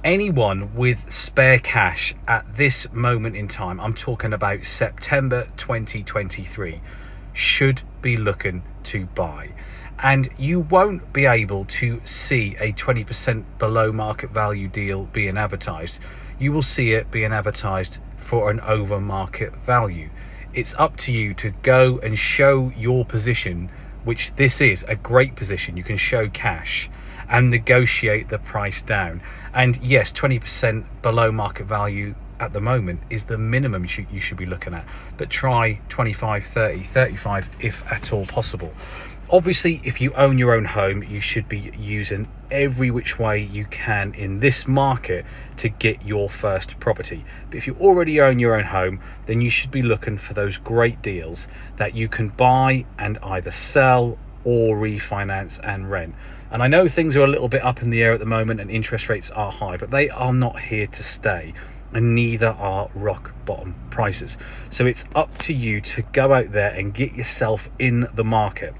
Anyone with spare cash at this moment in time, I'm talking about September 2023, should be looking to buy. And you won't be able to see a 20% below market value deal being advertised. You will see it being advertised for an over market value. It's up to you to go and show your position, which this is a great position. You can show cash and negotiate the price down. And yes, 20% below market value at the moment is the minimum you should be looking at, but try 25, 30, 35 if at all possible. Obviously, if you own your own home, you should be using every which way you can in this market to get your first property. But if you already own your own home, then you should be looking for those great deals that you can buy and either sell or refinance and rent. And I know things are a little bit up in the air at the moment and interest rates are high, but they are not here to stay, and neither are rock bottom prices. So it's up to you to go out there and get yourself in the market.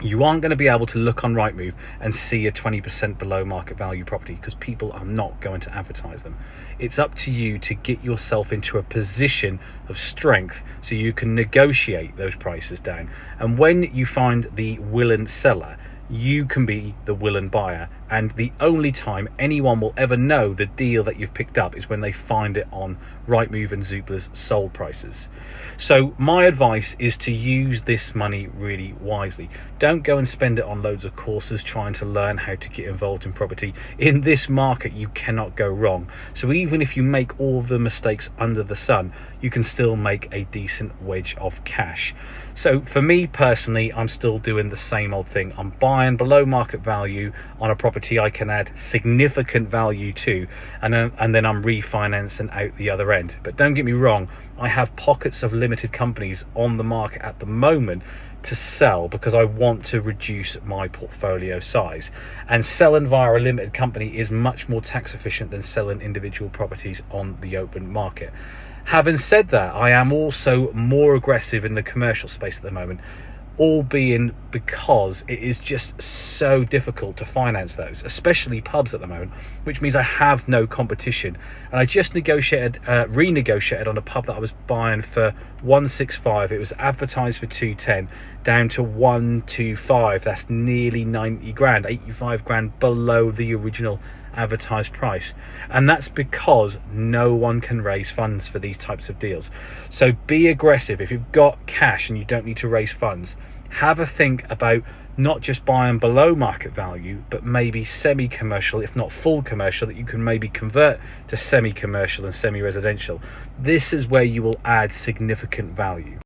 You aren't going to be able to look on Rightmove and see a 20% below market value property because people are not going to advertise them. It's up to you to get yourself into a position of strength so you can negotiate those prices down. And when you find the willing seller, you can be the willing buyer, and the only time anyone will ever know the deal that you've picked up is when they find it on Rightmove and Zoopla's sold prices. So my advice is to use this money really wisely. Don't go and spend it on loads of courses trying to learn how to get involved in property. In this market, you cannot go wrong. So even if you make all the mistakes under the sun, you can still make a decent wedge of cash. So for me personally, I'm still doing the same old thing. I'm buying below market value on a property I can add significant value to, and then I'm refinancing out the other end. But don't get me wrong, I have pockets of limited companies on the market at the moment to sell because I want to reduce my portfolio size, and selling via a limited company is much more tax efficient than selling individual properties on the open market. Having said that, I am also more aggressive in the commercial space at the moment, albeit because it is just so difficult to finance those, especially pubs at the moment, which means I have no competition. And I just renegotiated on a pub that I was buying for 165. It was advertised for 210, down to 125. That's nearly 90 grand, 85 grand below the original advertised price. And that's because no one can raise funds for these types of deals. So be aggressive. If you've got cash and you don't need to raise funds, have a think about not just buying below market value, but maybe semi-commercial, if not full commercial, that you can maybe convert to semi-commercial and semi-residential. This is where you will add significant value.